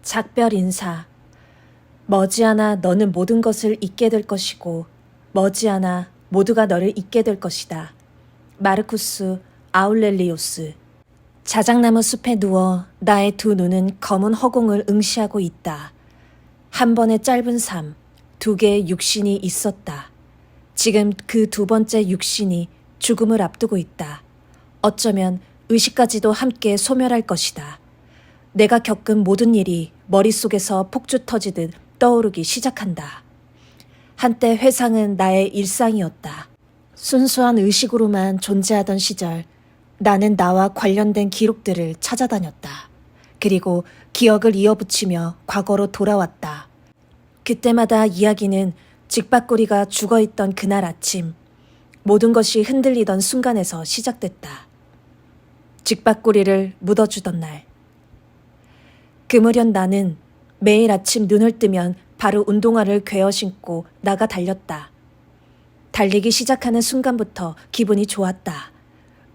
작별 인사. 머지않아 너는 모든 것을 잊게 될 것이고 머지않아 모두가 너를 잊게 될 것이다. 마르쿠스 아울렐리우스. 자작나무 숲에 누워 나의 두 눈은 검은 허공을 응시하고 있다. 한 번의 짧은 삶, 두 개의 육신이 있었다. 지금 그 두 번째 육신이 죽음을 앞두고 있다. 어쩌면 의식까지도 함께 소멸할 것이다. 내가 겪은 모든 일이 머릿속에서 폭주 터지듯 떠오르기 시작한다. 한때 회상은 나의 일상이었다. 순수한 의식으로만 존재하던 시절, 나는 나와 관련된 기록들을 찾아다녔다. 그리고 기억을 이어붙이며 과거로 돌아왔다. 그때마다 이야기는 직박구리가 죽어있던 그날 아침, 모든 것이 흔들리던 순간에서 시작됐다. 직박구리를 묻어주던 날. 그 무렵 나는 매일 아침 눈을 뜨면 바로 운동화를 괴어 신고 나가 달렸다. 달리기 시작하는 순간부터 기분이 좋았다.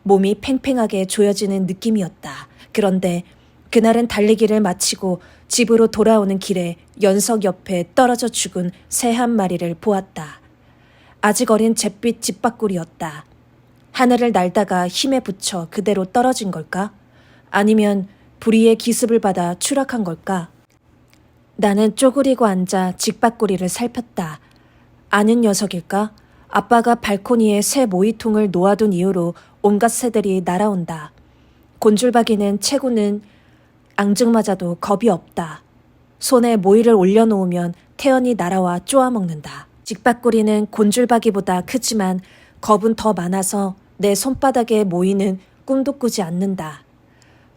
몸이 팽팽하게 조여지는 느낌이었다. 그런데 그날은 달리기를 마치고 집으로 돌아오는 길에 연석 옆에 떨어져 죽은 새 한 마리를 보았다. 아직 어린 잿빛 집박구리였다. 하늘을 날다가 힘에 부쳐 그대로 떨어진 걸까? 아니면 불의의 기습을 받아 추락한 걸까? 나는 쪼그리고 앉아 직박구리를 살폈다. 아는 녀석일까? 아빠가 발코니에 새 모이통을 놓아둔 이후로 온갖 새들이 날아온다. 곤줄박이는 채구는 앙증맞아도 겁이 없다. 손에 모이를 올려놓으면 태연히 날아와 쪼아먹는다. 직박구리는 곤줄박이보다 크지만 겁은 더 많아서 내 손바닥에 모이는 꿈도 꾸지 않는다.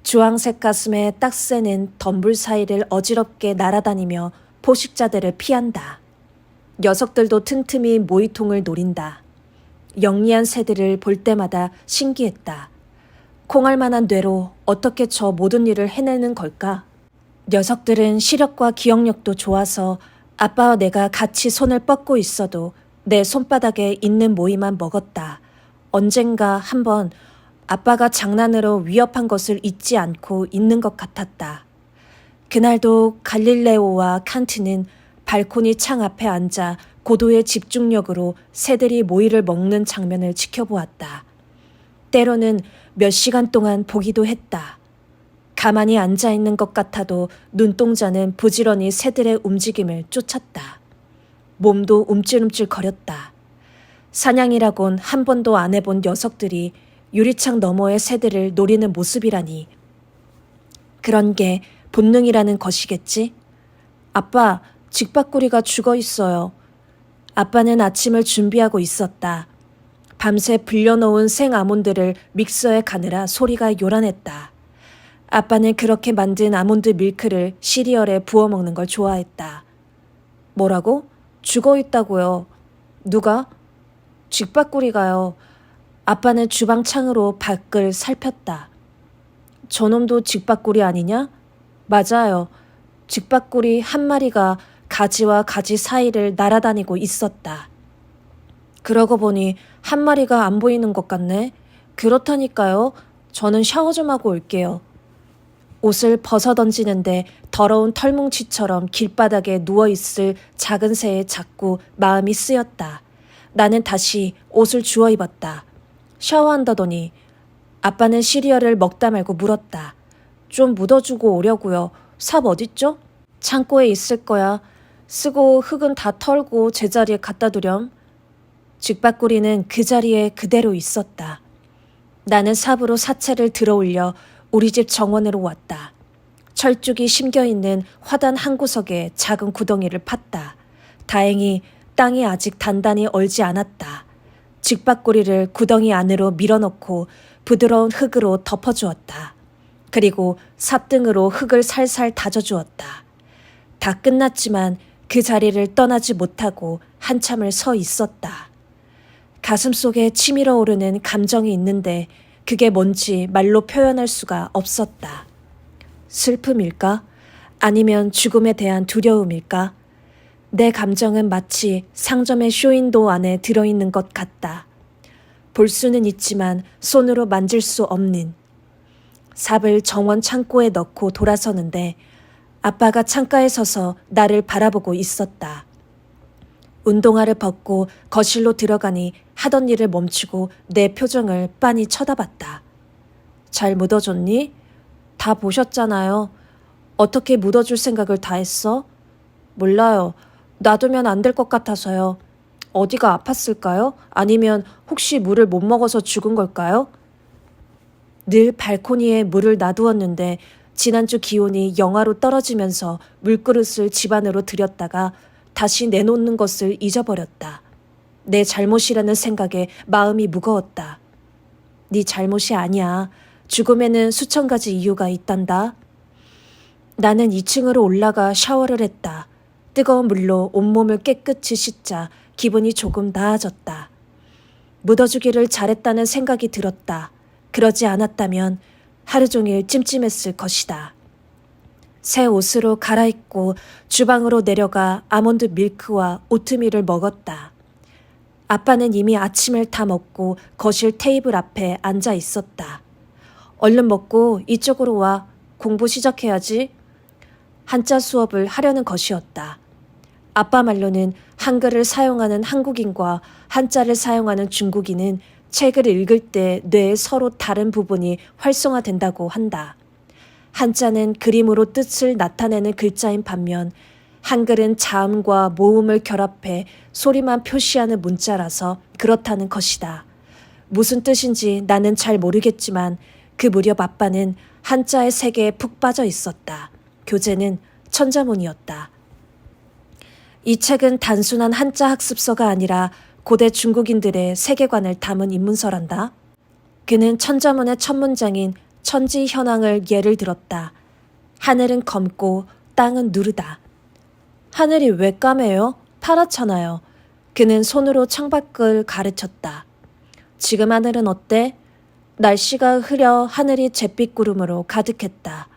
주황색 가슴에 딱 새는 덤불 사이를 어지럽게 날아다니며 포식자들을 피한다. 녀석들도 틈틈이 모이통을 노린다. 영리한 새들을 볼 때마다 신기했다. 콩알만한 뇌로 어떻게 저 모든 일을 해내는 걸까? 녀석들은 시력과 기억력도 좋아서 아빠와 내가 같이 손을 뻗고 있어도 내 손바닥에 있는 모이만 먹었다. 언젠가 한번 아빠가 장난으로 위협한 것을 잊지 않고 있는 것 같았다. 그날도 갈릴레오와 칸트는 발코니 창 앞에 앉아 고도의 집중력으로 새들이 모이를 먹는 장면을 지켜보았다. 때로는 몇 시간 동안 보기도 했다. 가만히 앉아있는 것 같아도 눈동자는 부지런히 새들의 움직임을 쫓았다. 몸도 움찔움찔 거렸다. 사냥이라곤 한 번도 안 해본 녀석들이 유리창 너머의 새들을 노리는 모습이라니. 그런 게 본능이라는 것이겠지? 아빠, 직박구리가 죽어 있어요. 아빠는 아침을 준비하고 있었다. 밤새 불려놓은 생아몬드를 믹서에 가느라 소리가 요란했다. 아빠는 그렇게 만든 아몬드 밀크를 시리얼에 부어 먹는 걸 좋아했다. 뭐라고? 죽어 있다고요. 누가? 직박구리가요. 아빠는 주방 창으로 밖을 살폈다. 저놈도 직박구리 아니냐? 맞아요. 직박구리 한 마리가 가지와 가지 사이를 날아다니고 있었다. 그러고 보니 한 마리가 안 보이는 것 같네. 그렇다니까요. 저는 샤워 좀 하고 올게요. 옷을 벗어 던지는데 더러운 털뭉치처럼 길바닥에 누워있을 작은 새에 자꾸 마음이 쓰였다. 나는 다시 옷을 주워 입었다. 샤워한다더니 아빠는 시리얼을 먹다 말고 물었다. 좀 묻어주고 오려고요. 삽 어딨죠? 창고에 있을 거야. 쓰고 흙은 다 털고 제자리에 갖다 두렴. 직박구리는 그 자리에 그대로 있었다. 나는 삽으로 사체를 들어올려 우리 집 정원으로 왔다. 철쭉이 심겨있는 화단 한 구석에 작은 구덩이를 팠다. 다행히 땅이 아직 단단히 얼지 않았다. 직박구리를 구덩이 안으로 밀어넣고 부드러운 흙으로 덮어주었다. 그리고 삽등으로 흙을 살살 다져주었다. 다 끝났지만 그 자리를 떠나지 못하고 한참을 서 있었다. 가슴속에 치밀어 오르는 감정이 있는데 그게 뭔지 말로 표현할 수가 없었다. 슬픔일까? 아니면 죽음에 대한 두려움일까? 내 감정은 마치 상점의 쇼윈도우 안에 들어있는 것 같다. 볼 수는 있지만 손으로 만질 수 없는. 삽을 정원 창고에 넣고 돌아서는데 아빠가 창가에 서서 나를 바라보고 있었다. 운동화를 벗고 거실로 들어가니 하던 일을 멈추고 내 표정을 빤히 쳐다봤다. 잘 묻어줬니? 다 보셨잖아요. 어떻게 묻어줄 생각을 다 했어? 몰라요. 놔두면 안 될 것 같아서요. 어디가 아팠을까요? 아니면 혹시 물을 못 먹어서 죽은 걸까요? 늘 발코니에 물을 놔두었는데 지난주 기온이 영하로 떨어지면서 물그릇을 집 안으로 들였다가 다시 내놓는 것을 잊어버렸다. 내 잘못이라는 생각에 마음이 무거웠다. 네 잘못이 아니야. 죽음에는 수천 가지 이유가 있단다. 나는 2층으로 올라가 샤워를 했다. 뜨거운 물로 온몸을 깨끗이 씻자 기분이 조금 나아졌다. 묻어주기를 잘했다는 생각이 들었다. 그러지 않았다면 하루 종일 찜찜했을 것이다. 새 옷으로 갈아입고 주방으로 내려가 아몬드 밀크와 오트밀을 먹었다. 아빠는 이미 아침을 다 먹고 거실 테이블 앞에 앉아 있었다. 얼른 먹고 이쪽으로 와. 공부 시작해야지. 한자 수업을 하려는 것이었다. 아빠 말로는 한글을 사용하는 한국인과 한자를 사용하는 중국인은 책을 읽을 때 뇌의 서로 다른 부분이 활성화된다고 한다. 한자는 그림으로 뜻을 나타내는 글자인 반면 한글은 자음과 모음을 결합해 소리만 표시하는 문자라서 그렇다는 것이다. 무슨 뜻인지 나는 잘 모르겠지만 그 무렵 아빠는 한자의 세계에 푹 빠져 있었다. 교재는 천자문이었다. 이 책은 단순한 한자 학습서가 아니라 고대 중국인들의 세계관을 담은 인문서란다. 그는 천자문의 첫 문장인 천지 현황을 예를 들었다. 하늘은 검고 땅은 누르다. 하늘이 왜 까매요? 파랗잖아요. 그는 손으로 창밖을 가르쳤다. 지금 하늘은 어때? 날씨가 흐려 하늘이 잿빛 구름으로 가득했다.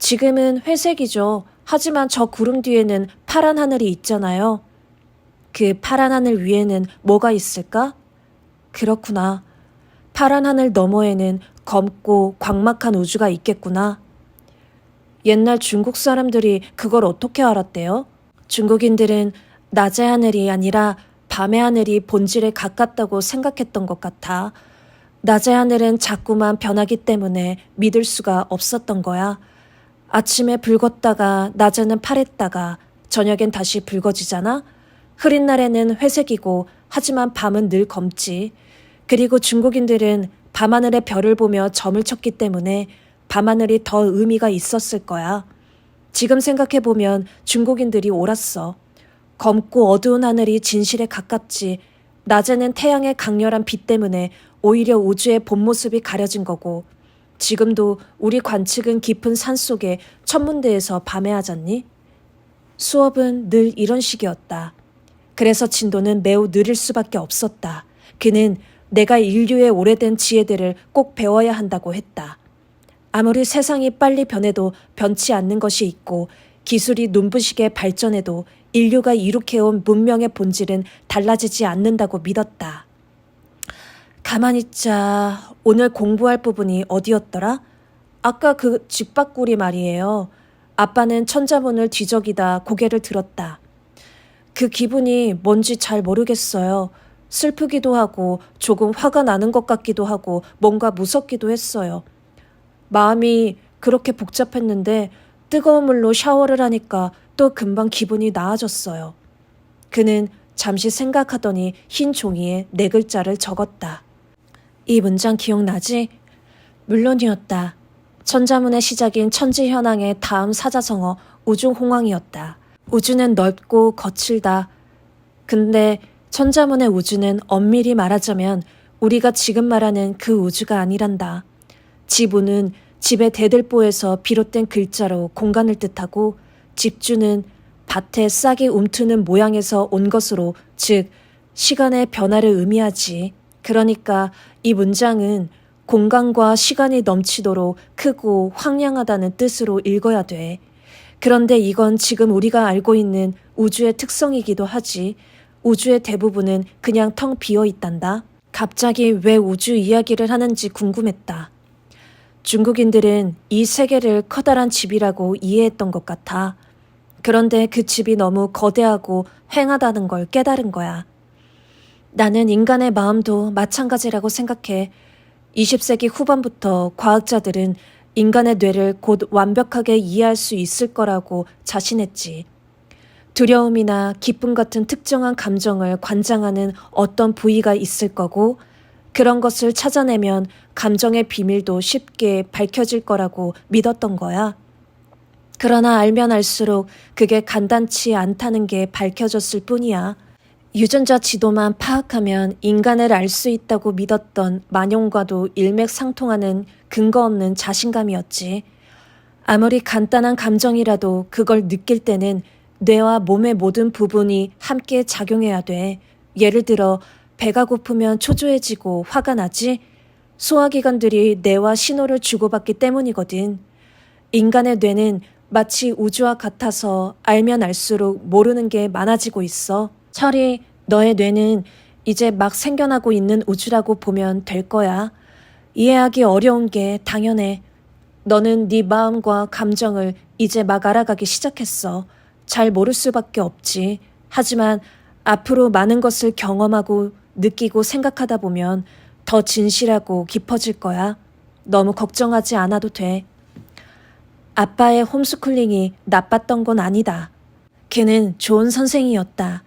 지금은 회색이죠. 하지만 저 구름 뒤에는 파란 하늘이 있잖아요. 그 파란 하늘 위에는 뭐가 있을까? 그렇구나. 파란 하늘 너머에는 검고 광막한 우주가 있겠구나. 옛날 중국 사람들이 그걸 어떻게 알았대요? 중국인들은 낮의 하늘이 아니라 밤의 하늘이 본질에 가깝다고 생각했던 것 같아. 낮의 하늘은 자꾸만 변하기 때문에 믿을 수가 없었던 거야. 아침에 붉었다가 낮에는 파랬다가 저녁엔 다시 붉어지잖아? 흐린 날에는 회색이고 하지만 밤은 늘 검지. 그리고 중국인들은 밤하늘의 별을 보며 점을 쳤기 때문에 밤하늘이 더 의미가 있었을 거야. 지금 생각해보면 중국인들이 옳았어. 검고 어두운 하늘이 진실에 가깝지. 낮에는 태양의 강렬한 빛 때문에 오히려 우주의 본 모습이 가려진 거고 지금도 우리 관측은 깊은 산속의 천문대에서 밤에 하잖니? 수업은 늘 이런 식이었다. 그래서 진도는 매우 느릴 수밖에 없었다. 그는 내가 인류의 오래된 지혜들을 꼭 배워야 한다고 했다. 아무리 세상이 빨리 변해도 변치 않는 것이 있고 기술이 눈부시게 발전해도 인류가 이룩해온 문명의 본질은 달라지지 않는다고 믿었다. 가만히 있자. 오늘 공부할 부분이 어디였더라? 아까 그 직박구리 말이에요. 아빠는 천자문을 뒤적이다 고개를 들었다. 그 기분이 뭔지 잘 모르겠어요. 슬프기도 하고 조금 화가 나는 것 같기도 하고 뭔가 무섭기도 했어요. 마음이 그렇게 복잡했는데 뜨거운 물로 샤워를 하니까 또 금방 기분이 나아졌어요. 그는 잠시 생각하더니 흰 종이에 4글자를 적었다. 이 문장 기억나지? 물론이었다. 천자문의 시작인 천지현황의 다음 사자성어 우주홍황이었다. 우주는 넓고 거칠다. 근데 천자문의 우주는 엄밀히 말하자면 우리가 지금 말하는 그 우주가 아니란다. 지부는 집의 대들보에서 비롯된 글자로 공간을 뜻하고 집주는 밭에 싹이 움트는 모양에서 온 것으로 즉 시간의 변화를 의미하지. 그러니까 이 문장은 공간과 시간이 넘치도록 크고 황량하다는 뜻으로 읽어야 돼. 그런데 이건 지금 우리가 알고 있는 우주의 특성이기도 하지. 우주의 대부분은 그냥 텅 비어 있단다. 갑자기 왜 우주 이야기를 하는지 궁금했다. 중국인들은 이 세계를 커다란 집이라고 이해했던 것 같아. 그런데 그 집이 너무 거대하고 횡하다는 걸 깨달은 거야. 나는 인간의 마음도 마찬가지라고 생각해. 20세기 후반부터 과학자들은 인간의 뇌를 곧 완벽하게 이해할 수 있을 거라고 자신했지. 두려움이나 기쁨 같은 특정한 감정을 관장하는 어떤 부위가 있을 거고, 그런 것을 찾아내면 감정의 비밀도 쉽게 밝혀질 거라고 믿었던 거야. 그러나 알면 알수록 그게 간단치 않다는 게 밝혀졌을 뿐이야. 유전자 지도만 파악하면 인간을 알 수 있다고 믿었던 만용과도 일맥상통하는 근거 없는 자신감이었지. 아무리 간단한 감정이라도 그걸 느낄 때는 뇌와 몸의 모든 부분이 함께 작용해야 돼. 예를 들어 배가 고프면 초조해지고 화가 나지? 소화기관들이 뇌와 신호를 주고받기 때문이거든. 인간의 뇌는 마치 우주와 같아서 알면 알수록 모르는 게 많아지고 있어. 철이, 너의 뇌는 이제 막 생겨나고 있는 우주라고 보면 될 거야. 이해하기 어려운 게 당연해. 너는 네 마음과 감정을 이제 막 알아가기 시작했어. 잘 모를 수밖에 없지. 하지만 앞으로 많은 것을 경험하고 느끼고 생각하다 보면 더 진실하고 깊어질 거야. 너무 걱정하지 않아도 돼. 아빠의 홈스쿨링이 나빴던 건 아니다. 걔는 좋은 선생이었다.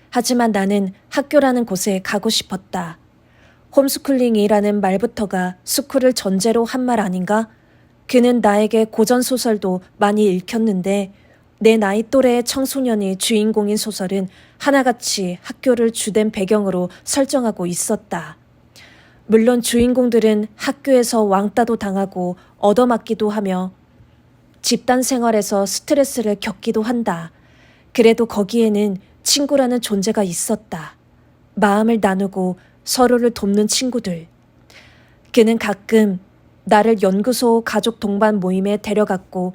하지만 나는 학교라는 곳에 가고 싶었다. 홈스쿨링이라는 말부터가 스쿨을 전제로 한 말 아닌가? 그는 나에게 고전소설도 많이 읽혔는데 내 나이 또래의 청소년이 주인공인 소설은 하나같이 학교를 주된 배경으로 설정하고 있었다. 물론 주인공들은 학교에서 왕따도 당하고 얻어맞기도 하며 집단 생활에서 스트레스를 겪기도 한다. 그래도 거기에는 친구라는 존재가 있었다. 마음을 나누고 서로를 돕는 친구들. 그는 가끔 나를 연구소 가족 동반 모임에 데려갔고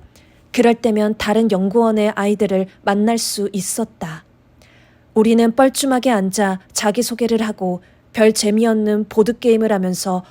그럴 때면 다른 연구원의 아이들을 만날 수 있었다. 우리는 뻘쭘하게 앉아 자기소개를 하고 별 재미없는 보드게임을 하면서